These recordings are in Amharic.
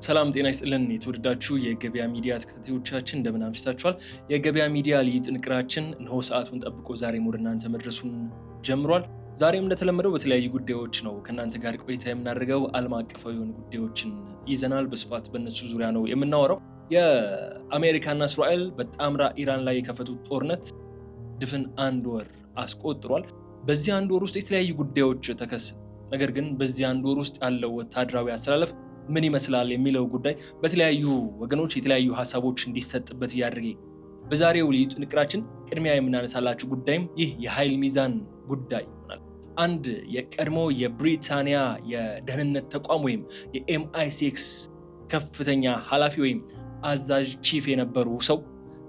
ሰላም ጤና ይስጥልን የተወደዳችሁ የገበያ ሚዲያ ተከታታዮቻችን እንደምን አምሽታችኋል። የገበያ ሚዲያ ልዩ ጥንቅራችን እነሆ ሰዓቱን ጠብቆ ዛሬም ወደ እናንተ መድረሱን ጀምሯል። ዛሬም እንደተለመደው በተለያዩ ጉዳዮች ነው ከእናንተ ጋር ቆይታ የምናደርገው። ዓለም አቀፋዊ የሆኑ ጉዳዮችን ይዘናል። በስፋት በእነሱ ዙሪያ ነው የምናወራው። የአሜሪካና እስራኤል በጣምራ ኢራን ላይ የከፈቱት ጦርነት ድፍን አንድ ወር አስቆጥሯል። በዚህ አንድ ወር ውስጥ የተለያዩ ጉዳዮች ተከሰቱ። ነገር ግን በዚህ አንድ ወር ውስጥ ያለው ወታደራዊ አሰላለፍ ምን ይመስላል የሚለው ጉዳይ በተለያዩ ወገኖች የተለያዩ ሀሳቦች እንዲሰጥበት እያደረገ በዛሬው ልዩ ጥንቅራችን ቅድሚያ የምናነሳላችሁ ጉዳይም ይህ የኃይል ሚዛን ጉዳይ ይሆናል። አንድ የቀድሞ የብሪታንያ የደህንነት ተቋም ወይም የኤምአይ6 ከፍተኛ ኃላፊ ወይም አዛዥ ቺፍ የነበሩ ሰው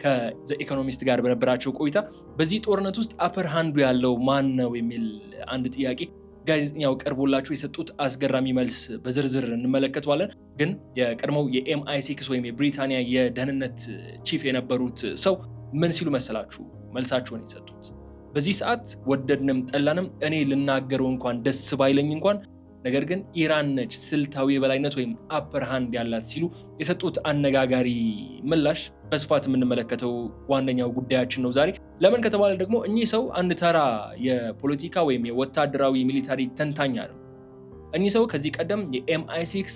ከዘ ኢኮኖሚስት ጋር በነበራቸው ቆይታ በዚህ ጦርነት ውስጥ አፐር ሃንዱ ያለው ማን ነው የሚል አንድ ጥያቄ ጋዜጠኛው ቀርቦላቸው የሰጡት አስገራሚ መልስ በዝርዝር እንመለከተዋለን። ግን የቀድሞው የኤምአይ6 ወይም የብሪታንያ የደህንነት ቺፍ የነበሩት ሰው ምን ሲሉ መሰላችሁ መልሳቸውን የሰጡት? በዚህ ሰዓት ወደድንም ጠላንም እኔ ልናገረው እንኳን ደስ ባይለኝ እንኳን ነገር ግን ኢራን ነች ስልታዊ የበላይነት ወይም አፐር ሃንድ ያላት ሲሉ የሰጡት አነጋጋሪ ምላሽ በስፋት የምንመለከተው ዋነኛው ጉዳያችን ነው ዛሬ። ለምን ከተባለ ደግሞ እኚህ ሰው አንድ ተራ የፖለቲካ ወይም የወታደራዊ ሚሊታሪ ተንታኝ አይደሉም። እኚህ ሰው ከዚህ ቀደም የኤምአይ6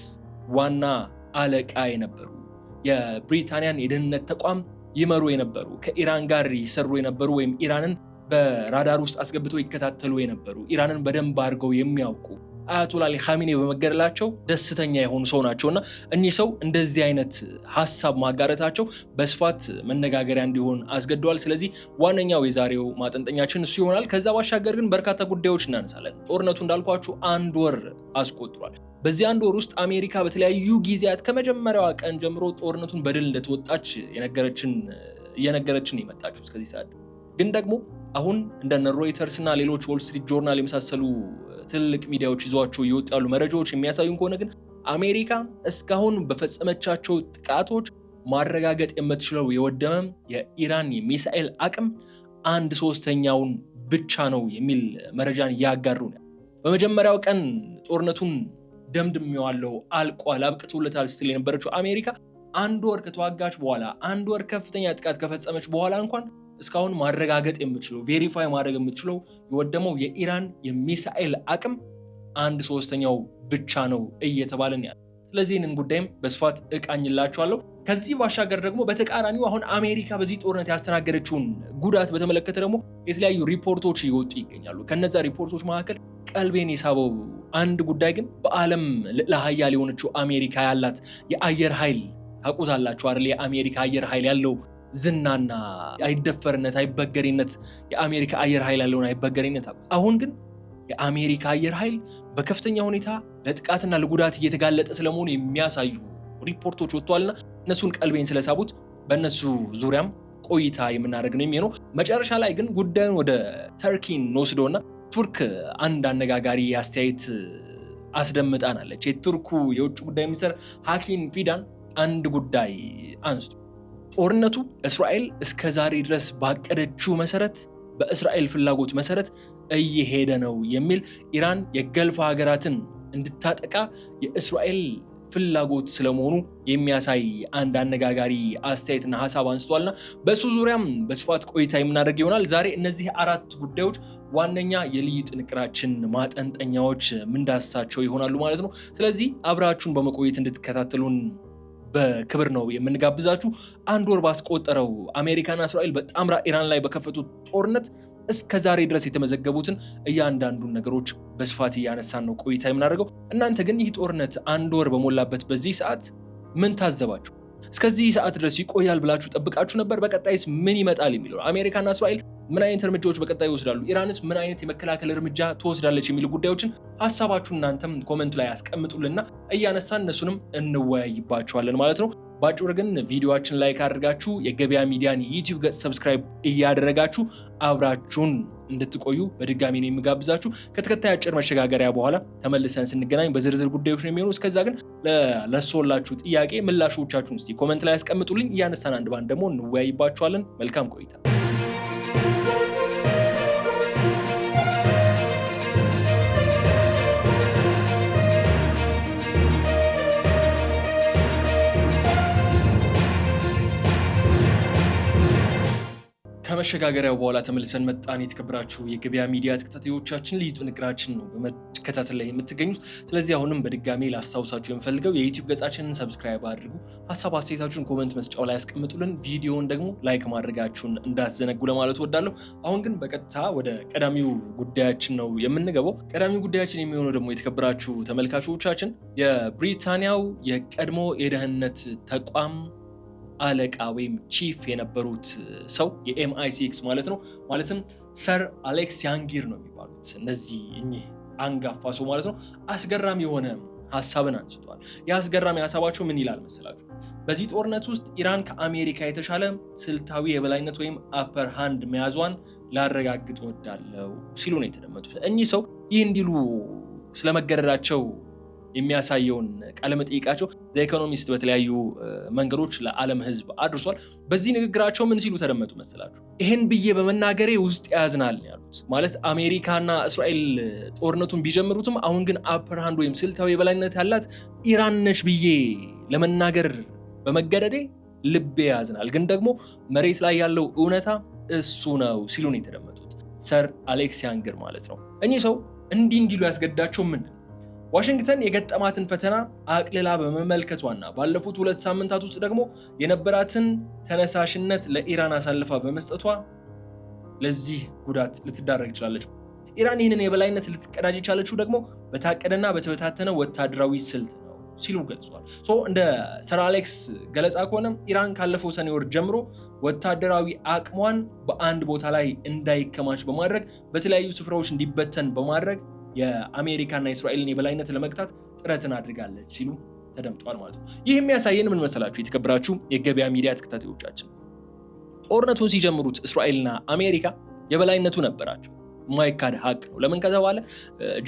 ዋና አለቃ የነበሩ፣ የብሪታንያን የደህንነት ተቋም ይመሩ የነበሩ፣ ከኢራን ጋር ይሰሩ የነበሩ ወይም ኢራንን በራዳር ውስጥ አስገብተው ይከታተሉ የነበሩ፣ ኢራንን በደንብ አድርገው የሚያውቁ አያቶላ አሊ ኻሜኒ በመገደላቸው ደስተኛ የሆኑ ሰው ናቸውና እኚህ ሰው እንደዚህ አይነት ሀሳብ ማጋረታቸው በስፋት መነጋገሪያ እንዲሆን አስገድደዋል። ስለዚህ ዋነኛው የዛሬው ማጠንጠኛችን እሱ ይሆናል። ከዛ ባሻገር ግን በርካታ ጉዳዮች እናነሳለን። ጦርነቱ እንዳልኳችሁ አንድ ወር አስቆጥሯል። በዚህ አንድ ወር ውስጥ አሜሪካ በተለያዩ ጊዜያት ከመጀመሪያዋ ቀን ጀምሮ ጦርነቱን በድል እንደተወጣች እየነገረችን የመጣችው እስከዚህ ሰዓት ግን ደግሞ አሁን እንደነ ሮይተርስ እና ሌሎች ዎል ስትሪት ጆርናል የመሳሰሉ ትልቅ ሚዲያዎች ይዟቸው እየወጡ ያሉ መረጃዎች የሚያሳዩን ከሆነ ግን አሜሪካ እስካሁን በፈጸመቻቸው ጥቃቶች ማረጋገጥ የምትችለው የወደመም የኢራን የሚሳኤል አቅም 1/3 ብቻ ነው የሚል መረጃን እያጋሩ ነው። በመጀመሪያው ቀን ጦርነቱን ደምድሜዋለሁ አልቋል አብቅቶለታል ስትል የነበረችው አሜሪካ አንድ ወር ከተዋጋች በኋላ አንድ ወር ከፍተኛ ጥቃት ከፈጸመች በኋላ እንኳን እስካሁን ማረጋገጥ የምትችለው ቬሪፋይ ማድረግ የምትችለው የወደመው የኢራን የሚሳኤል አቅም 1/3 ብቻ ነው እየተባለን ያለ። ስለዚህ ይህንን ጉዳይም በስፋት እቃኝላችኋለሁ። ከዚህ ባሻገር ደግሞ በተቃራኒው አሁን አሜሪካ በዚህ ጦርነት ያስተናገደችውን ጉዳት በተመለከተ ደግሞ የተለያዩ ሪፖርቶች እየወጡ ይገኛሉ። ከነዛ ሪፖርቶች መካከል ቀልቤን የሳበው አንድ ጉዳይ ግን በዓለም ልዕለ ኃያል የሆነችው አሜሪካ ያላት የአየር ኃይል ታውቁታላችሁ አይደል? የአሜሪካ አየር ኃይል ያለው ዝናና አይደፈርነት አይበገሪነት፣ የአሜሪካ አየር ኃይል ያለውን አይበገሪነት። አሁን ግን የአሜሪካ አየር ኃይል በከፍተኛ ሁኔታ ለጥቃትና ለጉዳት እየተጋለጠ ስለመሆኑ የሚያሳዩ ሪፖርቶች ወጥተዋልና እነሱን ቀልቤን ስለሳቡት በእነሱ ዙሪያም ቆይታ የምናደርግ ነው የሚሆነው። መጨረሻ ላይ ግን ጉዳዩን ወደ ተርኪን እንወስደውና ቱርክ አንድ አነጋጋሪ አስተያየት አስደምጣናለች። የቱርኩ የውጭ ጉዳይ ሚኒስትር ሃኪን ፊዳን አንድ ጉዳይ አንስቶ ጦርነቱ እስራኤል እስከ ዛሬ ድረስ ባቀደችው መሰረት በእስራኤል ፍላጎት መሰረት እየሄደ ነው የሚል ኢራን የገልፍ ሀገራትን እንድታጠቃ የእስራኤል ፍላጎት ስለመሆኑ የሚያሳይ አንድ አነጋጋሪ አስተያየትና ሀሳብ አንስቷልና በሱ ዙሪያም በስፋት ቆይታ የምናደርግ ይሆናል። ዛሬ እነዚህ 4 ጉዳዮች ዋነኛ የልዩ ጥንቅራችን ማጠንጠኛዎች ምንዳስሳቸው ይሆናሉ ማለት ነው። ስለዚህ አብራችሁን በመቆየት እንድትከታተሉን በክብር ነው የምንጋብዛችሁ። አንድ ወር ባስቆጠረው አሜሪካና እስራኤል በጣምራ ኢራን ላይ በከፈቱት ጦርነት እስከ ዛሬ ድረስ የተመዘገቡትን እያንዳንዱን ነገሮች በስፋት እያነሳን ነው ቆይታ የምናደርገው። እናንተ ግን ይህ ጦርነት አንድ ወር በሞላበት በዚህ ሰዓት ምን ታዘባችሁ? እስከዚህ ሰዓት ድረስ ይቆያል ብላችሁ ጠብቃችሁ ነበር? በቀጣይስ ምን ይመጣል የሚለው አሜሪካና እስራኤል ምን አይነት እርምጃዎች በቀጣይ ይወስዳሉ፣ ኢራንስ ምን አይነት የመከላከል እርምጃ ትወስዳለች የሚሉ ጉዳዮችን ሀሳባችሁን እናንተም ኮሜንት ላይ አስቀምጡልና እያነሳን እነሱንም እንወያይባቸዋለን ማለት ነው። ባጭሩ ግን ቪዲዮአችን ላይክ አድርጋችሁ የገበያ ሚዲያን ዩቲዩብ ገጽ ሰብስክራይብ እያደረጋችሁ አብራችሁን እንድትቆዩ በድጋሚ ነው የምጋብዛችሁ። ከተከታይ አጭር መሸጋገሪያ በኋላ ተመልሰን ስንገናኝ በዝርዝር ጉዳዮች ነው የሚሆነው። እስከዛ ግን ለነሱላችሁ ጥያቄ ምላሾቻችሁን እስቲ ኮሜንት ላይ አስቀምጡልኝ። እያነሳን አንድ ባንድ ደግሞ እንወያይባቸዋለን። መልካም ቆይታ። ከመሸጋገሪያው በኋላ ተመልሰን መጣን። የተከበራችሁ የገበያ ሚዲያ ተከታታዮቻችን ልዩ ጥንቅራችን ነው በመከታተል ላይ የምትገኙት። ስለዚህ አሁንም በድጋሚ ላስታውሳችሁ የምፈልገው የዩቲዩብ ገጻችንን ሰብስክራይብ አድርጉ፣ ሀሳብ አስተያየታችሁን ኮመንት መስጫው ላይ ያስቀምጡልን፣ ቪዲዮውን ደግሞ ላይክ ማድረጋችሁን እንዳትዘነጉ ለማለት እወዳለሁ። አሁን ግን በቀጥታ ወደ ቀዳሚው ጉዳያችን ነው የምንገባው። ቀዳሚው ጉዳያችን የሚሆነው ደግሞ የተከበራችሁ ተመልካቾቻችን የብሪታንያው የቀድሞ የደህንነት ተቋም አለቃ ወይም ቺፍ የነበሩት ሰው የMI6 ማለት ነው፣ ማለትም ሰር አሌክስ ያንጊር ነው የሚባሉት እነዚህ እኚህ አንጋፋ ሰው ማለት ነው። አስገራሚ የሆነ ሐሳብን አንስቷል። የአስገራሚ ሐሳባቸው ምን ይላል መሰላችሁ? በዚህ ጦርነት ውስጥ ኢራን ከአሜሪካ የተሻለ ስልታዊ የበላይነት ወይም አፐር ሃንድ መያዟን ላረጋግጥ ወዳለው ሲሉ ነው የተደመጡት። እኚህ ሰው ይህ እንዲሉ ስለመገረዳቸው የሚያሳየውን ቃለ መጠይቃቸው ዘ ኢኮኖሚስት በተለያዩ መንገዶች ለዓለም ሕዝብ አድርሷል። በዚህ ንግግራቸው ምን ሲሉ ተደመጡ መሰላችሁ? ይህን ብዬ በመናገሬ ውስጥ ያዝናል ያሉት ማለት አሜሪካና እስራኤል ጦርነቱን ቢጀምሩትም አሁን ግን አፐር ሃንድ ወይም ስልታዊ የበላይነት ያላት ኢራን ነች ብዬ ለመናገር በመገደዴ ልቤ ያዝናል፣ ግን ደግሞ መሬት ላይ ያለው እውነታ እሱ ነው ሲሉ ነው የተደመጡት ሰር አሌክስ ያንጊር ማለት ነው። እኚህ ሰው እንዲህ እንዲሉ ያስገዳቸው ምንድን ነው? ዋሽንግተን የገጠማትን ፈተና አቅልላ በመመልከቷና ባለፉት 2 ሳምንታት ውስጥ ደግሞ የነበራትን ተነሳሽነት ለኢራን አሳልፋ በመስጠቷ ለዚህ ጉዳት ልትዳረግ ይችላለች። ኢራን ይህንን የበላይነት ልትቀዳጅ የቻለችው ደግሞ በታቀደና በተበታተነ ወታደራዊ ስልት ነው ሲሉ ገልጿል። እንደ ሰር አሌክስ ገለጻ ከሆነ ኢራን ካለፈው ሰኔ ወር ጀምሮ ወታደራዊ አቅሟን በአንድ ቦታ ላይ እንዳይከማች በማድረግ በተለያዩ ስፍራዎች እንዲበተን በማድረግ የአሜሪካና የእስራኤልን የበላይነት ለመግታት ጥረትን አድርጋለች ሲሉ ተደምጧል ማለት ነው። ይህ የሚያሳየን ምን መሰላችሁ የተከበራችሁ የገበያ ሚዲያ ተከታታዮቻችን? ጦርነቱን ሲጀምሩት እስራኤልና አሜሪካ የበላይነቱ ነበራቸው፣ የማይካድ ሀቅ ነው። ለምን ከተባለ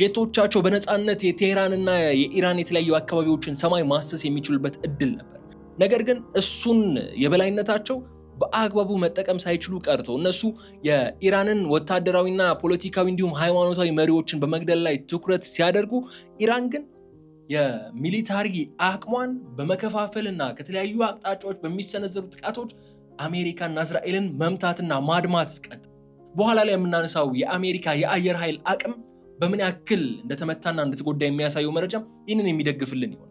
ጄቶቻቸው በነፃነት የቴህራንና የኢራን የተለያዩ አካባቢዎችን ሰማይ ማሰስ የሚችሉበት እድል ነበር። ነገር ግን እሱን የበላይነታቸው በአግባቡ መጠቀም ሳይችሉ ቀርተው እነሱ የኢራንን ወታደራዊና ፖለቲካዊ እንዲሁም ሃይማኖታዊ መሪዎችን በመግደል ላይ ትኩረት ሲያደርጉ፣ ኢራን ግን የሚሊታሪ አቅሟን በመከፋፈልና ከተለያዩ አቅጣጫዎች በሚሰነዘሩ ጥቃቶች አሜሪካና እስራኤልን መምታትና ማድማት ቀጥ በኋላ ላይ የምናነሳው የአሜሪካ የአየር ኃይል አቅም በምን ያክል እንደተመታና እንደተጎዳ የሚያሳየው መረጃ ይህንን የሚደግፍልን ይሆን።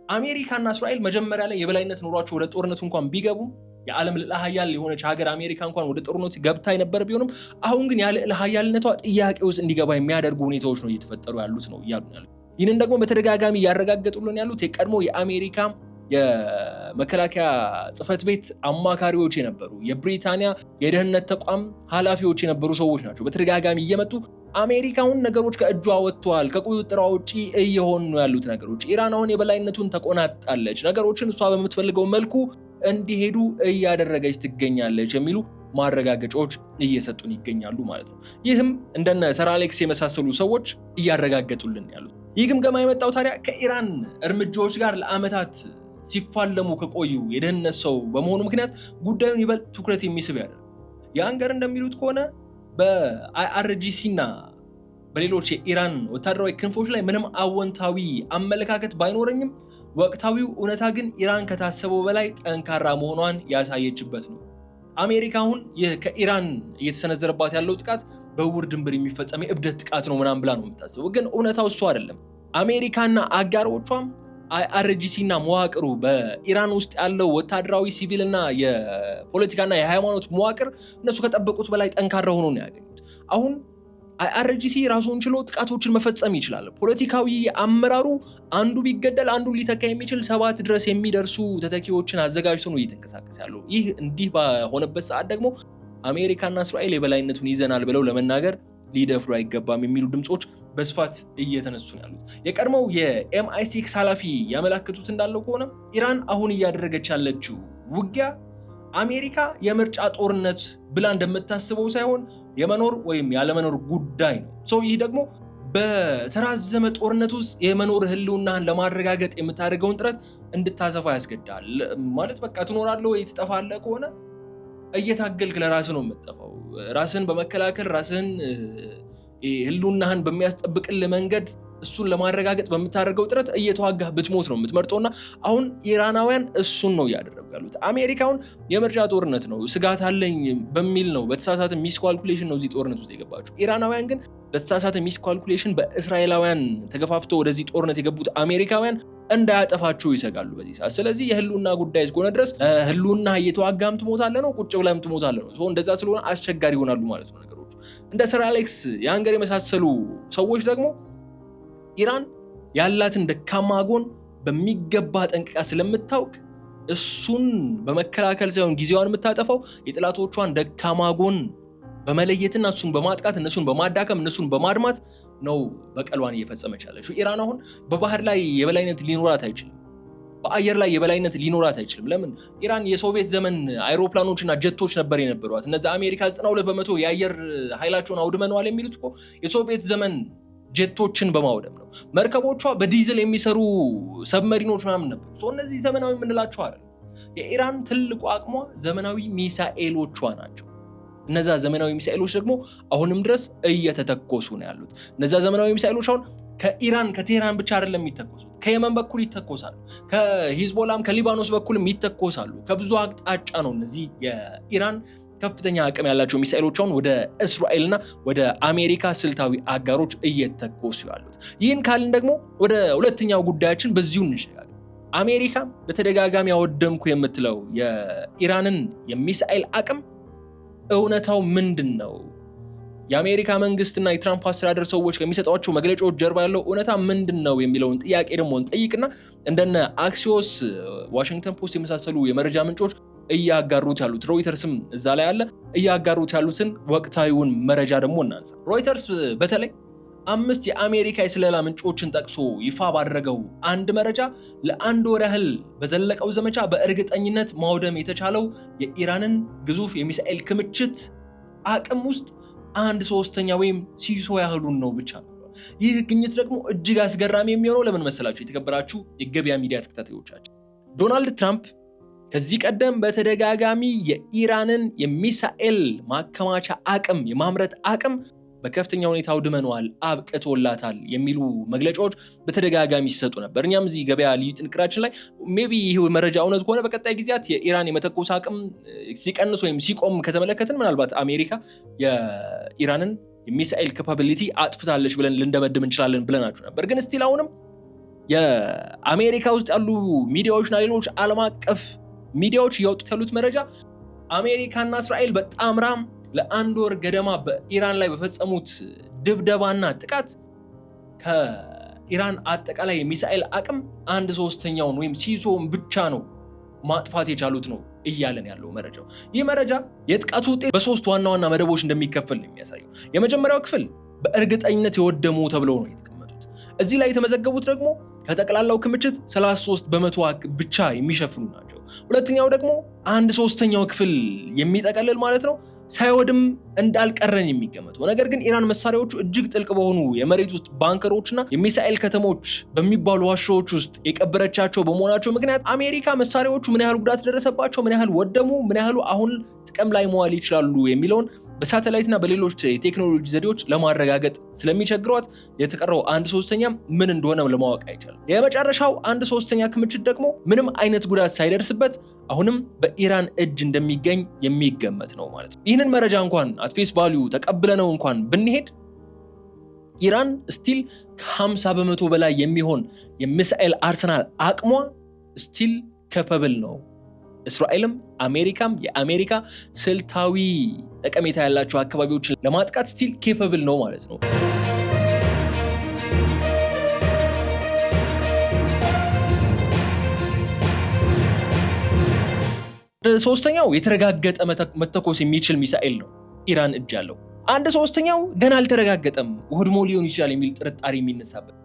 አሜሪካና እስራኤል መጀመሪያ ላይ የበላይነት ኖሯቸው ወደ ጦርነቱ እንኳን ቢገቡ የዓለም ልዕለ ኃያል የሆነች ሀገር አሜሪካ እንኳን ወደ ጦርነቱ ገብታ የነበረ ቢሆንም አሁን ግን ያለ ልዕለ ኃያልነቷ ጥያቄ ውስጥ እንዲገባ የሚያደርጉ ሁኔታዎች ነው እየተፈጠሩ ያሉት ነው እያሉ ያሉት። ይህንን ደግሞ በተደጋጋሚ እያረጋገጡልን ያሉት የቀድሞ የአሜሪካ የመከላከያ ጽሕፈት ቤት አማካሪዎች የነበሩ የብሪታንያ የደህንነት ተቋም ኃላፊዎች የነበሩ ሰዎች ናቸው። በተደጋጋሚ እየመጡ አሜሪካውን ነገሮች ከእጇ ወጥተዋል፣ ከቁጥጥሯ ውጪ እየሆኑ ነው ያሉት ነገሮች፣ ኢራን አሁን የበላይነቱን ተቆናጣለች፣ ነገሮችን እሷ በምትፈልገው መልኩ እንዲሄዱ እያደረገች ትገኛለች የሚሉ ማረጋገጫዎች እየሰጡን ይገኛሉ ማለት ነው። ይህም እንደነ ሰር አሌክስ የመሳሰሉ ሰዎች እያረጋገጡልን ያሉት። ይህ ግምገማ የመጣው ታዲያ ከኢራን እርምጃዎች ጋር ለዓመታት ሲፋለሙ ከቆዩ የደህንነት ሰው በመሆኑ ምክንያት ጉዳዩን ይበልጥ ትኩረት የሚስብ ያደርጋል። ያንገር እንደሚሉት ከሆነ በIRGC እና በሌሎች የኢራን ወታደራዊ ክንፎች ላይ ምንም አወንታዊ አመለካከት ባይኖረኝም ወቅታዊው እውነታ ግን ኢራን ከታሰበው በላይ ጠንካራ መሆኗን ያሳየችበት ነው። አሜሪካ አሁን ይህ ከኢራን እየተሰነዘረባት ያለው ጥቃት በውር ድንበር የሚፈጸም የእብደት ጥቃት ነው ምናምን ብላ ነው የምታስበው። ግን እውነታው እሱ አይደለም። አሜሪካና አጋሮቿም IRGC እና መዋቅሩ በኢራን ውስጥ ያለው ወታደራዊ ሲቪልና የፖለቲካና የሃይማኖት መዋቅር እነሱ ከጠበቁት በላይ ጠንካራ ሆኖ ነው ያገኙት። አሁን IRGC ራሱን ችሎ ጥቃቶችን መፈጸም ይችላል። ፖለቲካዊ አመራሩ አንዱ ቢገደል አንዱ ሊተካ የሚችል 7 ድረስ የሚደርሱ ተተኪዎችን አዘጋጅቶ ነው እየተንቀሳቀስ ያለው። ይህ እንዲህ በሆነበት ሰዓት ደግሞ አሜሪካና እስራኤል የበላይነቱን ይዘናል ብለው ለመናገር ሊደፍሩ አይገባም የሚሉ ድምጾች በስፋት እየተነሱ ያሉት። የቀድሞው የMI6 ኃላፊ ያመላክቱት እንዳለው ከሆነ ኢራን አሁን እያደረገች ያለችው ውጊያ አሜሪካ የምርጫ ጦርነት ብላ እንደምታስበው ሳይሆን የመኖር ወይም ያለመኖር ጉዳይ ነው። ይህ ደግሞ በተራዘመ ጦርነት ውስጥ የመኖር ህልውናህን ለማረጋገጥ የምታደርገውን ጥረት እንድታሰፋ ያስገዳል። ማለት በቃ ትኖራለህ ወይ ትጠፋለህ ከሆነ እየታገልክ ለራስህ ነው የምትጠፋው። ራስህን በመከላከል ራስህን ህልውናህን በሚያስጠብቅልህ መንገድ እሱን ለማረጋገጥ በምታደርገው ጥረት እየተዋጋህ ብትሞት ነው የምትመርጠውና አሁን ኢራናውያን እሱን ነው ያደረጉ ያሉት። አሜሪካውን የምርጫ ጦርነት ነው ስጋት አለኝ በሚል ነው በተሳሳተ ሚስ ካልኩሌሽን ነው እዚህ ጦርነት ውስጥ የገባቸው። ኢራናውያን ግን በተሳሳተ ሚስ ካልኩሌሽን በእስራኤላውያን ተገፋፍተው ወደዚህ ጦርነት የገቡት አሜሪካውያን እንዳያጠፋቸው ይሰጋሉ በዚህ ሰዓት። ስለዚህ የህልውና ጉዳይ እስከሆነ ድረስ ህልውና እየተዋጋም ትሞታለህ ነው፣ ቁጭ ብለህም ትሞታለህ ነው። እንደዛ ስለሆነ አስቸጋሪ ይሆናሉ ማለት ነው ነገሮች። እንደ ሰር አሌክስ ያንገር የመሳሰሉ ሰዎች ደግሞ ኢራን ያላትን ደካማ ጎን በሚገባ ጠንቅቃ ስለምታውቅ እሱን በመከላከል ሳይሆን ጊዜዋን የምታጠፋው የጥላቶቿን ደካማ ጎን በመለየትና እሱን በማጥቃት እነሱን በማዳከም እነሱን በማድማት ነው በቀሏን እየፈጸመች ያለችው። ኢራን አሁን በባህር ላይ የበላይነት ሊኖራት አይችልም፣ በአየር ላይ የበላይነት ሊኖራት አይችልም። ለምን? ኢራን የሶቪየት ዘመን አይሮፕላኖችና ጀቶች ነበር የነበሯት። እነዚ አሜሪካ 92% የአየር ኃይላቸውን አውድመነዋል የሚሉት እኮ የሶቪየት ዘመን ጀቶችን በማውደም ነው። መርከቦቿ በዲዝል የሚሰሩ ሰብመሪኖች ምናምን ነበሩ። እነዚህ ዘመናዊ የምንላቸው አይደለም። የኢራን ትልቁ አቅሟ ዘመናዊ ሚሳኤሎቿ ናቸው። እነዛ ዘመናዊ ሚሳኤሎች ደግሞ አሁንም ድረስ እየተተኮሱ ነው ያሉት። እነዛ ዘመናዊ ሚሳኤሎች አሁን ከቴህራን ብቻ አይደለም የሚተኮሱት፣ ከየመን በኩል ይተኮሳሉ፣ ከሂዝቦላም ከሊባኖስ በኩልም ይተኮሳሉ። ከብዙ አቅጣጫ ነው እነዚህ የኢራን ከፍተኛ አቅም ያላቸው ሚሳኤሎች አሁን ወደ እስራኤልና ወደ አሜሪካ ስልታዊ አጋሮች እየተኮሱ ያሉት። ይህን ካልን ደግሞ ወደ ሁለተኛው ጉዳያችን በዚሁ እንሸጋገር። አሜሪካ በተደጋጋሚ ያወደምኩ የምትለው የኢራንን የሚሳኤል አቅም እውነታው ምንድን ነው? የአሜሪካ መንግስትና የትራምፕ አስተዳደር ሰዎች ከሚሰጧቸው መግለጫዎች ጀርባ ያለው እውነታ ምንድን ነው የሚለውን ጥያቄ ደግሞ እንጠይቅና እንደነ አክሲዮስ፣ ዋሽንግተን ፖስት የመሳሰሉ የመረጃ ምንጮች እያጋሩት ያሉት፣ ሮይተርስም እዛ ላይ አለ፣ እያጋሩት ያሉትን ወቅታዊውን መረጃ ደግሞ እናንሳ። ሮይተርስ በተለይ 5 የአሜሪካ የስለላ ምንጮችን ጠቅሶ ይፋ ባደረገው አንድ መረጃ ለ1 ወር ያህል በዘለቀው ዘመቻ በእርግጠኝነት ማውደም የተቻለው የኢራንን ግዙፍ የሚሳኤል ክምችት አቅም ውስጥ 1/3 ወይም ሲሶ ያህሉን ነው ብቻ ነው። ይህ ግኝት ደግሞ እጅግ አስገራሚ የሚሆነው ለምን መሰላችሁ? የተከበራችሁ የገበያ ሚዲያ ተከታታዮቻችን፣ ዶናልድ ትራምፕ ከዚህ ቀደም በተደጋጋሚ የኢራንን የሚሳኤል ማከማቻ አቅም የማምረት አቅም በከፍተኛ ሁኔታ አውድመነዋል፣ አብቅቶላታል የሚሉ መግለጫዎች በተደጋጋሚ ሲሰጡ ነበር። እኛም እዚህ ገበያ ልዩ ጥንቅራችን ላይ ሜቢ ይህ መረጃ እውነት ከሆነ በቀጣይ ጊዜያት የኢራን የመተኮስ አቅም ሲቀንስ ወይም ሲቆም ከተመለከትን ምናልባት አሜሪካ የኢራንን የሚሳኤል ካፓቢሊቲ አጥፍታለች ብለን ልንደመድም እንችላለን ብለናችሁ ነበር። ግን ስቲል አሁንም የአሜሪካ ውስጥ ያሉ ሚዲያዎችና ሌሎች ዓለም አቀፍ ሚዲያዎች እያወጡት ያሉት መረጃ አሜሪካና እስራኤል በጣምራ ለ1 ወር ገደማ በኢራን ላይ በፈጸሙት ድብደባና ጥቃት ከኢራን አጠቃላይ የሚሳኤል አቅም 1/3 ወይም ሲሶውን ብቻ ነው ማጥፋት የቻሉት ነው እያለን ያለው መረጃው። ይህ መረጃ የጥቃቱ ውጤት በ3 ዋና ዋና መደቦች እንደሚከፈል ነው የሚያሳየው። የመጀመሪያው ክፍል በእርግጠኝነት የወደሙ ተብለው ነው የተቀመጡት። እዚህ ላይ የተመዘገቡት ደግሞ ከጠቅላላው ክምችት 33% ብቻ የሚሸፍኑ ናቸው። ሁለተኛው ደግሞ 1/3 ክፍል የሚጠቀልል ማለት ነው ሳይወድም እንዳልቀረን የሚገመተው። ነገር ግን ኢራን መሳሪያዎቹ እጅግ ጥልቅ በሆኑ የመሬት ውስጥ ባንከሮችና የሚሳኤል ከተሞች በሚባሉ ዋሻዎች ውስጥ የቀበረቻቸው በመሆናቸው ምክንያት አሜሪካ መሳሪያዎቹ ምን ያህል ጉዳት ደረሰባቸው፣ ምን ያህል ወደሙ፣ ምን ያህሉ አሁን ጥቅም ላይ መዋል ይችላሉ የሚለውን በሳተላይትና በሌሎች የቴክኖሎጂ ዘዴዎች ለማረጋገጥ ስለሚቸግሯት የተቀረው 1/3 ምን እንደሆነ ለማወቅ አይቻልም። የመጨረሻው 1/3 ክምችት ደግሞ ምንም አይነት ጉዳት ሳይደርስበት አሁንም በኢራን እጅ እንደሚገኝ የሚገመት ነው ማለት ነው። ይህንን መረጃ እንኳን አት ፌስ ቫልዩ ተቀብለነው እንኳን ብንሄድ ኢራን ስቲል ከ50% በላይ የሚሆን የሚሳኤል አርሰናል አቅሟ ስቲል ካፓብል ነው። እስራኤልም አሜሪካም የአሜሪካ ስልታዊ ጠቀሜታ ያላቸው አካባቢዎችን ለማጥቃት ስቲል ኬፓብል ነው ማለት ነው። ሶስተኛው የተረጋገጠ መተኮስ የሚችል ሚሳኤል ነው ኢራን እጅ ያለው። 1/3 ገና አልተረጋገጠም፣ ወድሞ ሊሆን ይችላል የሚል ጥርጣሬ የሚነሳበት፣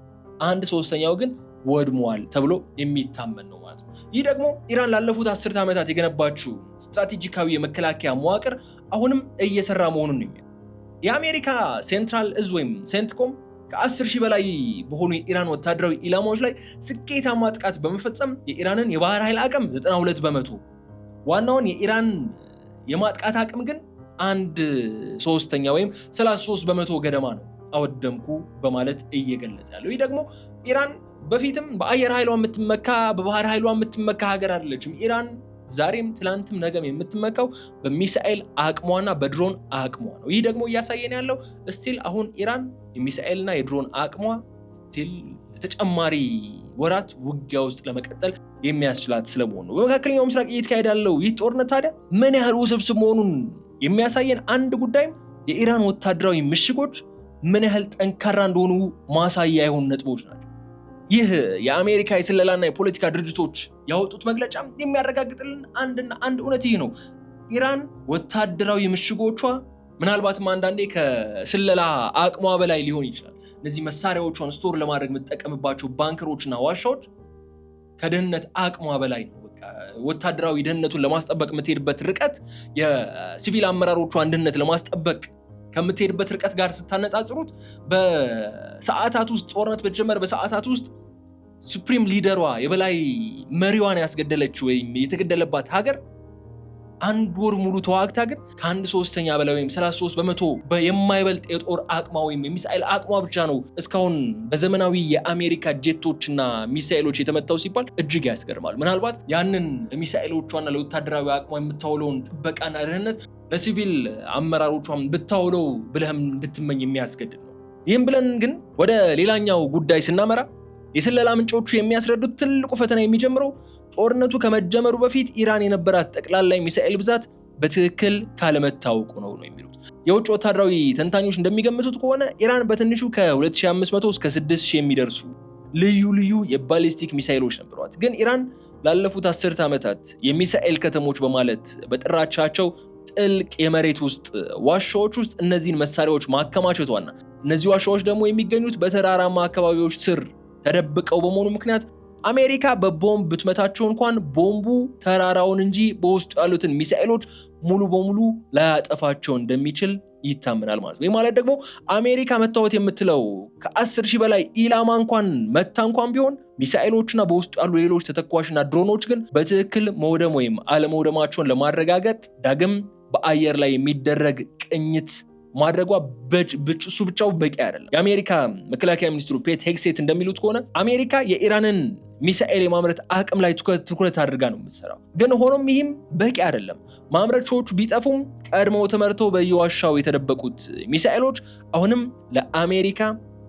1/3 ግን ወድሟል ተብሎ የሚታመን ነው ማለት ነው። ይህ ደግሞ ኢራን ላለፉት 10 ዓመታት የገነባችው ስትራቴጂካዊ የመከላከያ መዋቅር አሁንም እየሰራ መሆኑን ነው። የአሜሪካ ሴንትራል እዝ ወይም ሴንትኮም ከ10,000 በላይ በሆኑ የኢራን ወታደራዊ ኢላማዎች ላይ ስኬታማ ጥቃት በመፈጸም የኢራንን የባህር ኃይል አቅም 92%፣ ዋናውን የኢራን የማጥቃት አቅም ግን 1/3 ወይም 33% ገደማ ነው አወደምኩ በማለት እየገለጸ ያለው። ይህ ደግሞ ኢራን በፊትም በአየር ኃይሏ የምትመካ በባህር ኃይሏ የምትመካ ሀገር አይደለችም። ኢራን ዛሬም ትላንትም ነገም የምትመካው በሚሳኤል አቅሟና በድሮን አቅሟ ነው። ይህ ደግሞ እያሳየን ያለው ስቲል አሁን ኢራን የሚሳኤልና የድሮን አቅሟ ስቲል ተጨማሪ ወራት ውጊያ ውስጥ ለመቀጠል የሚያስችላት ስለመሆኑ ነው። በመካከለኛው ምስራቅ እየተካሄደ ያለው ይህ ጦርነት ታዲያ ምን ያህል ውስብስብ መሆኑን የሚያሳየን አንድ ጉዳይም የኢራን ወታደራዊ ምሽጎች ምን ያህል ጠንካራ እንደሆኑ ማሳያ የሆኑ ነጥቦች ናቸው። ይህ የአሜሪካ የስለላና የፖለቲካ ድርጅቶች ያወጡት መግለጫም የሚያረጋግጥልን አንድና አንድ እውነት ይህ ነው። ኢራን ወታደራዊ ምሽጎቿ ምናልባትም አንዳንዴ ከስለላ አቅሟ በላይ ሊሆን ይችላል። እነዚህ መሳሪያዎቿን ስቶር ለማድረግ የምትጠቀምባቸው ባንከሮችና ዋሻዎች ከደህንነት አቅሟ በላይ ነው። ወታደራዊ ደህንነቱን ለማስጠበቅ የምትሄድበት ርቀት የሲቪል አመራሮቿን ደህንነት ለማስጠበቅ ከምትሄድበት ርቀት ጋር ስታነጻጽሩት በሰዓታት ውስጥ ጦርነት በተጀመረ በሰዓታት ውስጥ ሱፕሪም ሊደሯ የበላይ መሪዋን ያስገደለች ወይም የተገደለባት ሀገር አንድ ወር ሙሉ ተዋግታ ግን ከ1/3 በላይ ወይም 33% የማይበልጥ የጦር አቅሟ ወይም የሚሳኤል አቅሟ ብቻ ነው እስካሁን በዘመናዊ የአሜሪካ ጄቶችና ሚሳኤሎች የተመታው ሲባል እጅግ ያስገርማል። ምናልባት ያንን ለሚሳኤሎቿና ለወታደራዊ አቅሟ የምታውለውን ጥበቃና ደህንነት ለሲቪል አመራሮቿም ብታውለው ብለህም እንድትመኝ የሚያስገድድ ነው። ይህም ብለን ግን ወደ ሌላኛው ጉዳይ ስናመራ የስለላ ምንጮቹ የሚያስረዱት ትልቁ ፈተና የሚጀምረው ጦርነቱ ከመጀመሩ በፊት ኢራን የነበራት ጠቅላላ ሚሳኤል ብዛት በትክክል ካለመታወቁ ነው የሚሉት። የውጭ ወታደራዊ ተንታኞች እንደሚገምቱት ከሆነ ኢራን በትንሹ ከ2500 እስከ 6000 የሚደርሱ ልዩ የባሊስቲክ ሚሳኤሎች ነበሯት። ግን ኢራን ላለፉት 10 ዓመታት የሚሳኤል ከተሞች በማለት በጥራቻቸው ጥልቅ የመሬት ውስጥ ዋሻዎች ውስጥ እነዚህን መሳሪያዎች ማከማቸቷና እነዚህ ዋሻዎች ደግሞ የሚገኙት በተራራማ አካባቢዎች ስር ተደብቀው በመሆኑ ምክንያት አሜሪካ በቦምብ ብትመታቸው እንኳን ቦምቡ ተራራውን እንጂ በውስጡ ያሉትን ሚሳኤሎች ሙሉ በሙሉ ላያጠፋቸው እንደሚችል ይታመናል ማለት ነው። ይህ ማለት ደግሞ አሜሪካ መታወት የምትለው ከ10,000 በላይ ኢላማ እንኳን መታ እንኳን ቢሆን ሚሳኤሎችና በውስጡ ያሉ ሌሎች ተተኳሽና ድሮኖች ግን በትክክል መውደም ወይም አለመውደማቸውን ለማረጋገጥ ዳግም በአየር ላይ የሚደረግ ቅኝት ማድረጓ እሱ ብቻው በቂ አይደለም። የአሜሪካ መከላከያ ሚኒስትሩ ፔት ሄግሴት እንደሚሉት ከሆነ አሜሪካ የኢራንን ሚሳኤል የማምረት አቅም ላይ ትኩረት አድርጋ ነው የምትሰራው። ግን ሆኖም ይህም በቂ አይደለም። ማምረቻዎቹ ቢጠፉም ቀድመው ተመርተው በየዋሻው የተደበቁት ሚሳኤሎች አሁንም ለአሜሪካ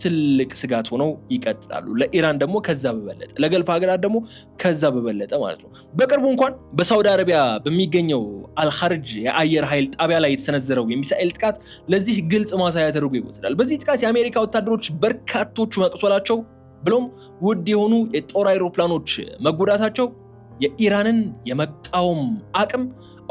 ትልቅ ስጋት ሆነው ይቀጥላሉ። ለኢራን ደግሞ ከዛ በበለጠ፣ ለገልፍ ሀገራት ደግሞ ከዛ በበለጠ ማለት ነው። በቅርቡ እንኳን በሳውዲ አረቢያ በሚገኘው አልኸርጅ የአየር ኃይል ጣቢያ ላይ የተሰነዘረው የሚሳኤል ጥቃት ለዚህ ግልጽ ማሳያ ተደርጎ ይወሰዳል። በዚህ ጥቃት የአሜሪካ ወታደሮች በርካቶቹ መቁሰላቸው ብሎም ውድ የሆኑ የጦር አይሮፕላኖች መጎዳታቸው የኢራንን የመቃወም አቅም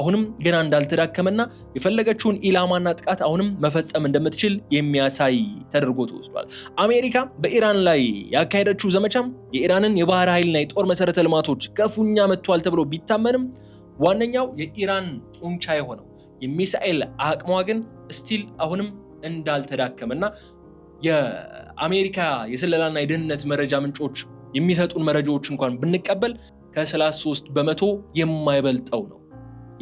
አሁንም ገና እንዳልተዳከመና የፈለገችውን ኢላማና ጥቃት አሁንም መፈጸም እንደምትችል የሚያሳይ ተደርጎ ተወስዷል። አሜሪካ በኢራን ላይ ያካሄደችው ዘመቻም የኢራንን የባህር ኃይልና የጦር መሰረተ ልማቶች ከፉኛ መጥቷል ተብሎ ቢታመንም ዋነኛው የኢራን ጡንቻ የሆነው የሚሳኤል አቅሟ ግን ስቲል አሁንም እንዳልተዳከመና የአሜሪካ የስለላና የደህንነት መረጃ ምንጮች የሚሰጡን መረጃዎች እንኳን ብንቀበል ከ33% የማይበልጠው ነው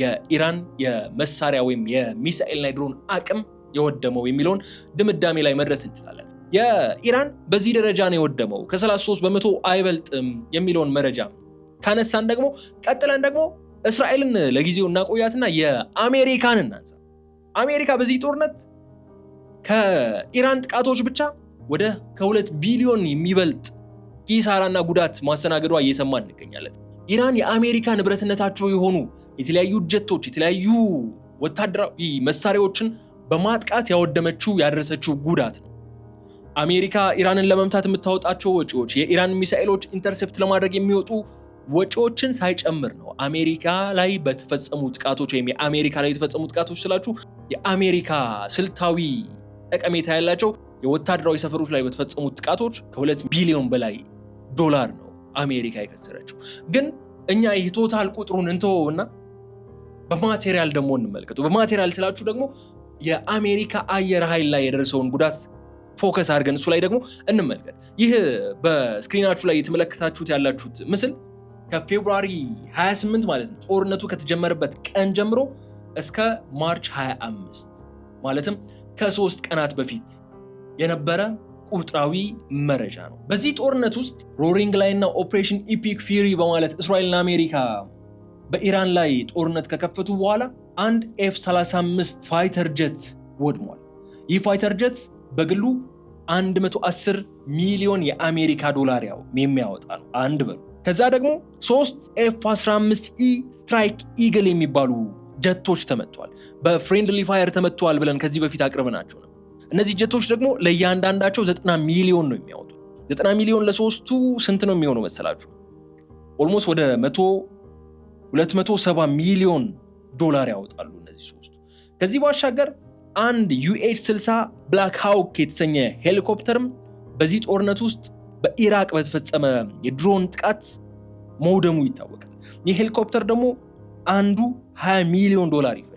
የኢራን የመሳሪያ ወይም የሚሳኤልና የድሮን አቅም የወደመው የሚለውን ድምዳሜ ላይ መድረስ እንችላለን። የኢራን በዚህ ደረጃ ነው የወደመው ከ33% አይበልጥም የሚለውን መረጃ ካነሳን ደግሞ ቀጥለን ደግሞ እስራኤልን ለጊዜው እናቆያትና የአሜሪካን እናንሳ። አሜሪካ በዚህ ጦርነት ከኢራን ጥቃቶች ብቻ ወደ ከ2 ቢሊዮን የሚበልጥ ኪሳራና ጉዳት ማስተናገዷ እየሰማን እንገኛለን። ኢራን የአሜሪካ ንብረትነታቸው የሆኑ የተለያዩ ጀቶች፣ የተለያዩ ወታደራዊ መሳሪያዎችን በማጥቃት ያወደመችው ያደረሰችው ጉዳት ነው። አሜሪካ ኢራንን ለመምታት የምታወጣቸው ወጪዎች የኢራን ሚሳኤሎች ኢንተርሴፕት ለማድረግ የሚወጡ ወጪዎችን ሳይጨምር ነው አሜሪካ ላይ በተፈጸሙ ጥቃቶች ወይም የአሜሪካ ላይ የተፈጸሙ ጥቃቶች ስላችሁ የአሜሪካ ስልታዊ ጠቀሜታ ያላቸው የወታደራዊ ሰፈሮች ላይ በተፈጸሙ ጥቃቶች ከ2 ቢሊዮን በላይ ዶላር ነው አሜሪካ የከሰረችው። ግን እኛ ይህ ቶታል ቁጥሩን እንተወውና በማቴሪያል ደግሞ እንመልከቱ። በማቴሪያል ስላችሁ ደግሞ የአሜሪካ አየር ኃይል ላይ የደረሰውን ጉዳት ፎከስ አድርገን እሱ ላይ ደግሞ እንመልከት። ይህ በስክሪናችሁ ላይ የተመለከታችሁት ያላችሁት ምስል ከፌብሩዋሪ 28 ማለት ነው ጦርነቱ ከተጀመረበት ቀን ጀምሮ እስከ ማርች 25 ማለትም ከ3 ቀናት በፊት የነበረ ቁጥራዊ መረጃ ነው። በዚህ ጦርነት ውስጥ ሮሪንግ ላይንና ኦፕሬሽን ኢፒክ ፊሪ በማለት እስራኤልና አሜሪካ በኢራን ላይ ጦርነት ከከፈቱ በኋላ አንድ ኤፍ-35 ፋይተር ጀት ወድሟል። ይህ ፋይተር ጀት በግሉ 110 ሚሊዮን የአሜሪካ ዶላር የሚያወጣ ነው አንድ በሉ። ከዛ ደግሞ 3 ኤፍ-15ኢ ስትራይክ ኢግል የሚባሉ ጀቶች ተመቷል። በፍሬንድሊ ፋየር ተመቷል ብለን ከዚህ በፊት አቅርበናቸው ነው። እነዚህ ጀቶች ደግሞ ለእያንዳንዳቸው 90 ሚሊዮን ነው የሚያወጡ። 90 ሚሊዮን ለሶስቱ ስንት ነው የሚሆነው መሰላችሁ? ኦልሞስት ወደ 270 ሚሊዮን ዶላር ያወጣሉ እነዚህ ሶስቱ። ከዚህ ባሻገር አንድ UH-60 ብላክ ሃውክ የተሰኘ ሄሊኮፕተርም በዚህ ጦርነት ውስጥ በኢራቅ በተፈጸመ የድሮን ጥቃት መውደሙ ይታወቃል። ይህ ሄሊኮፕተር ደግሞ አንዱ 20 ሚሊዮን ዶላር ይፈጃል።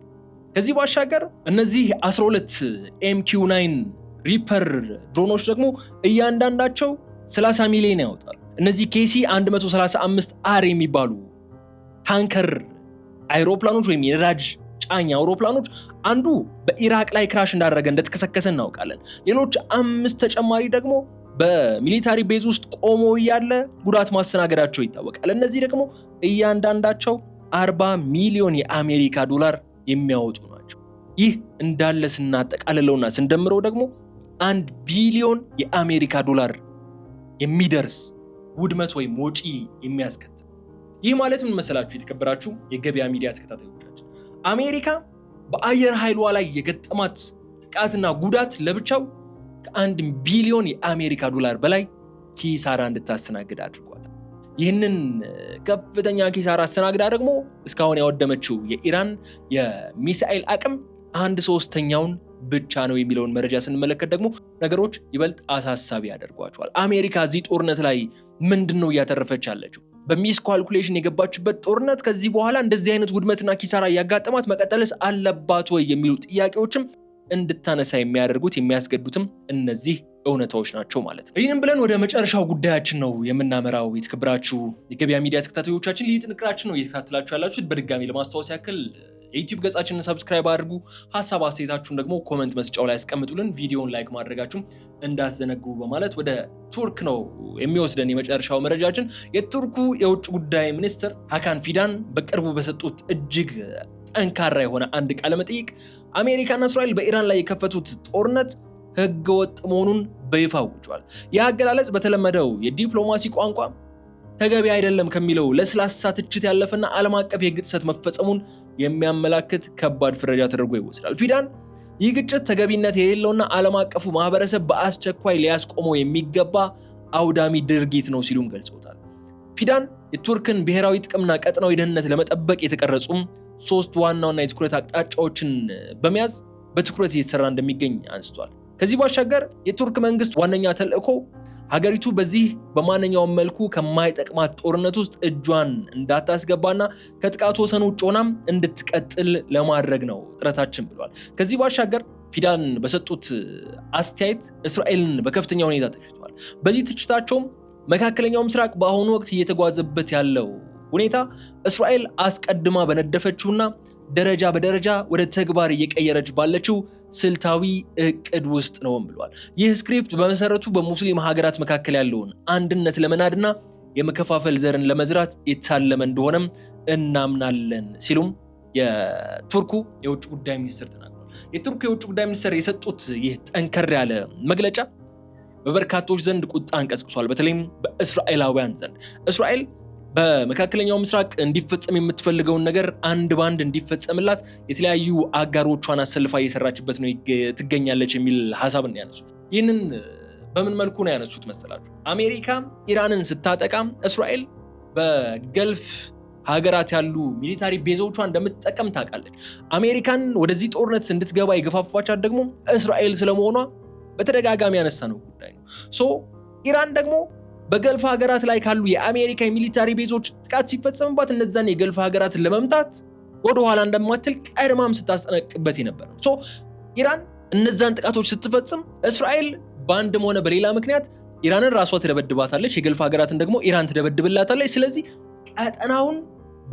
ከዚህ ባሻገር እነዚህ 12 MQ-9 ሪፐር ድሮኖች ደግሞ እያንዳንዳቸው 30 ሚሊዮን ያወጣሉ። እነዚህ KC-135R የሚባሉ ታንከር አይሮፕላኖች ወይም የነዳጅ ጫኝ አውሮፕላኖች አንዱ በኢራቅ ላይ ክራሽ እንዳደረገ እንደተከሰከሰ እናውቃለን። ሌሎች 5 ተጨማሪ ደግሞ በሚሊታሪ ቤዝ ውስጥ ቆሞ እያለ ጉዳት ማስተናገዳቸው ይታወቃል። እነዚህ ደግሞ እያንዳንዳቸው 40 ሚሊዮን የአሜሪካ ዶላር የሚያወጡ ናቸው። ይህ እንዳለ ስናጠቃልለውና ስንደምረው ደግሞ 1 ቢሊዮን የአሜሪካ ዶላር የሚደርስ ውድመት ወይም ወጪ የሚያስከትል። ይህ ማለት ምን መሰላችሁ? የተከበራችሁ የገበያ ሚዲያ ተከታታዮቻችን፣ አሜሪካ በአየር ኃይሏ ላይ የገጠማት ጥቃትና ጉዳት ለብቻው ከ1 ቢሊዮን የአሜሪካ ዶላር በላይ ኪሳራ እንድታስተናግድ አድርጓታል። ይህንን ከፍተኛ ኪሳራ አስተናግዳ ደግሞ እስካሁን ያወደመችው የኢራን የሚሳኤል አቅም 1/3 ብቻ ነው የሚለውን መረጃ ስንመለከት ደግሞ ነገሮች ይበልጥ አሳሳቢ ያደርጓቸዋል። አሜሪካ እዚህ ጦርነት ላይ ምንድነው እያተረፈች ያለችው? በሚስ ካልኩሌሽን የገባችበት ጦርነት ከዚህ በኋላ እንደዚህ አይነት ውድመትና ኪሳራ ያጋጠማት መቀጠልስ አለባት ወይ የሚሉ ጥያቄዎችም እንድታነሳ የሚያደርጉት የሚያስገዱትም እነዚህ እውነታዎች ናቸው ማለት ነው። ይህንም ብለን ወደ መጨረሻው ጉዳያችን ነው የምናመራው። የተከበራችሁ የገበያ ሚዲያ ተከታታዮቻችን፣ ልዩ ጥንቅራችን ነው እየተከታተላችሁ ያላችሁት። በድጋሚ ለማስታወስ ያክል የዩቲዩብ ገጻችንን ሰብስክራይብ አድርጉ። ሀሳብ አስተያየታችሁን ደግሞ ኮመንት መስጫው ላይ አስቀምጡልን። ቪዲዮውን ላይክ ማድረጋችሁን እንዳትዘነጉ በማለት ወደ ቱርክ ነው የሚወስደን የመጨረሻው መረጃችን። የቱርኩ የውጭ ጉዳይ ሚኒስትር ሃካን ፊዳን በቅርቡ በሰጡት እጅግ ጠንካራ የሆነ አንድ ቃለ መጠይቅ አሜሪካና እስራኤል በኢራን ላይ የከፈቱት ጦርነት ህገወጥ መሆኑን በይፋ አውጇል። ይህ አገላለጽ በተለመደው የዲፕሎማሲ ቋንቋ ተገቢ አይደለም ከሚለው ለስላሳ ትችት ያለፈና ዓለም አቀፍ የህግ ጥሰት መፈጸሙን የሚያመላክት ከባድ ፍረጃ ተደርጎ ይወሰዳል። ፊዳን ይህ ግጭት ተገቢነት የሌለውና ዓለም አቀፉ ማህበረሰብ በአስቸኳይ ሊያስቆመው የሚገባ አውዳሚ ድርጊት ነው ሲሉም ገልጸውታል። ፊዳን የቱርክን ብሔራዊ ጥቅምና ቀጠናዊ ደህንነት ለመጠበቅ የተቀረጹም 3 ዋናና የትኩረት አቅጣጫዎችን በመያዝ በትኩረት እየተሰራ እንደሚገኝ አንስቷል። ከዚህ ባሻገር የቱርክ መንግስት ዋነኛ ተልእኮ ሀገሪቱ በዚህ በማንኛውም መልኩ ከማይጠቅማት ጦርነት ውስጥ እጇን እንዳታስገባና ከጥቃቱ ወሰን ውጭ ሆናም እንድትቀጥል ለማድረግ ነው ጥረታችን ብለዋል። ከዚህ ባሻገር ፊዳን በሰጡት አስተያየት እስራኤልን በከፍተኛ ሁኔታ ተችተዋል። በዚህ ትችታቸውም መካከለኛው ምስራቅ በአሁኑ ወቅት እየተጓዘበት ያለው ሁኔታ እስራኤል አስቀድማ በነደፈችውና ደረጃ በደረጃ ወደ ተግባር እየቀየረች ባለችው ስልታዊ እቅድ ውስጥ ነው ብለዋል። ይህ ስክሪፕት በመሰረቱ በሙስሊም ሀገራት መካከል ያለውን አንድነት ለመናድና የመከፋፈል ዘርን ለመዝራት የታለመ እንደሆነም እናምናለን ሲሉም የቱርኩ የውጭ ጉዳይ ሚኒስትር ተናግረዋል። የቱርኩ የውጭ ጉዳይ ሚኒስትር የሰጡት ይህ ጠንከር ያለ መግለጫ በበርካቶች ዘንድ ቁጣን ቀስቅሷል። በተለይም በእስራኤላውያን ዘንድ እስራኤል በመካከለኛው ምስራቅ እንዲፈጸም የምትፈልገውን ነገር አንድ ባንድ እንዲፈጸምላት የተለያዩ አጋሮቿን አሰልፋ እየሰራችበት ነው ትገኛለች የሚል ሐሳብን ያነሱት። ይህንን በምን መልኩ ነው ያነሱት መሰላችሁ? አሜሪካ ኢራንን ስታጠቃም እስራኤል በገልፍ ሀገራት ያሉ ሚሊታሪ ቤዞቿን እንደምትጠቀም ታውቃለች። አሜሪካን ወደዚህ ጦርነት እንድትገባ የገፋፋቻት ደግሞ እስራኤል ስለመሆኗ በተደጋጋሚ ያነሳ ነው ጉዳይ ነው። ኢራን ደግሞ በገልፍ ሀገራት ላይ ካሉ የአሜሪካ የሚሊታሪ ቤዞች ጥቃት ሲፈጸምባት እነዛን የገልፍ ሀገራትን ለመምታት ወደ ኋላ እንደማትል ቀድማም ስታስጠነቅቅበት የነበረ ነው። ኢራን እነዛን ጥቃቶች ስትፈጽም እስራኤል በአንድም ሆነ በሌላ ምክንያት ኢራንን ራሷ ትደበድባታለች፣ የገልፍ ሀገራትን ደግሞ ኢራን ትደበድብላታለች። ስለዚህ ቀጠናውን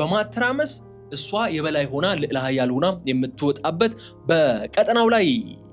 በማተራመስ እሷ የበላይ ሆና ልዕለ ኃያል ሆና የምትወጣበት በቀጠናው ላይ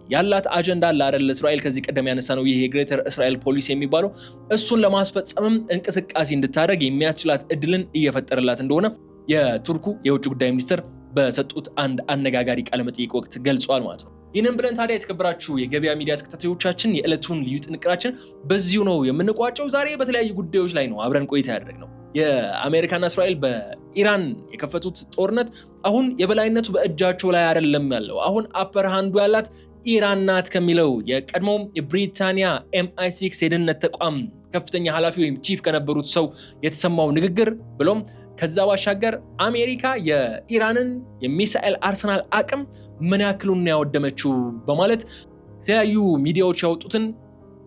ያላት አጀንዳ አለ አይደል እስራኤል ከዚህ ቀደም ያነሳ ነው ይሄ ግሬተር እስራኤል ፖሊሲ የሚባለው እሱን ለማስፈጸምም እንቅስቃሴ እንድታደርግ የሚያስችላት እድልን እየፈጠረላት እንደሆነ የቱርኩ የውጭ ጉዳይ ሚኒስትር በሰጡት አንድ አነጋጋሪ ቃለ መጠይቅ ወቅት ገልጿል ማለት ነው። ይህንን ብለን ታዲያ የተከበራችሁ የገበያ ሚዲያ ተከታታዮቻችን የዕለቱን ልዩ ጥንቅራችን በዚሁ ነው የምንቋጨው። ዛሬ በተለያዩ ጉዳዮች ላይ ነው አብረን ቆይታ ያደረግነው። የአሜሪካና እስራኤል በኢራን የከፈቱት ጦርነት አሁን የበላይነቱ በእጃቸው ላይ አይደለም ያለው። አሁን አፐር ሃንዱ ያላት ኢራን ናት ከሚለው የቀድሞው የብሪታንያ MI6 የደህንነት ተቋም ከፍተኛ ኃላፊ ወይም ቺፍ ከነበሩት ሰው የተሰማው ንግግር ብሎም ከዛ ባሻገር አሜሪካ የኢራንን የሚሳኤል አርሰናል አቅም ምን ያክሉን ያወደመችው በማለት የተለያዩ ሚዲያዎች ያወጡትን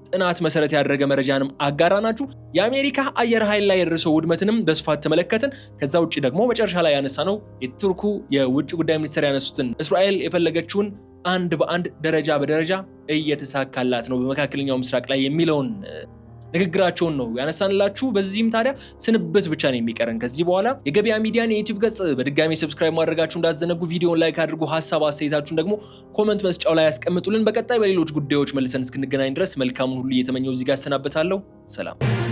ጥናት መሰረት ያደረገ መረጃንም አጋራናችሁ። የአሜሪካ አየር ኃይል ላይ የደረሰው ውድመትንም በስፋት ተመለከትን። ከዛ ውጪ ደግሞ መጨረሻ ላይ ያነሳነው የቱርኩ የውጭ ጉዳይ ሚኒስትር ያነሱትን እስራኤል የፈለገችውን አንድ በአንድ ደረጃ በደረጃ እየተሳካላት ነው በመካከለኛው ምስራቅ ላይ የሚለውን ንግግራቸውን ነው ያነሳንላችሁ። በዚህም ታዲያ ስንብት ብቻ ነው የሚቀረን ከዚህ በኋላ። የገበያ ሚዲያን የዩቲዩብ ገጽ በድጋሚ ሰብስክራይብ ማድረጋችሁ እንዳትዘነጉ፣ ቪዲዮውን ላይክ አድርጉ፣ ሐሳብ አስተያየታችሁን ደግሞ ኮመንት መስጫው ላይ ያስቀምጡልን። በቀጣይ በሌሎች ጉዳዮች መልሰን እስክንገናኝ ድረስ መልካሙን ሁሉ እየተመኘው እዚህ ጋር ሰናበታለሁ። ሰላም።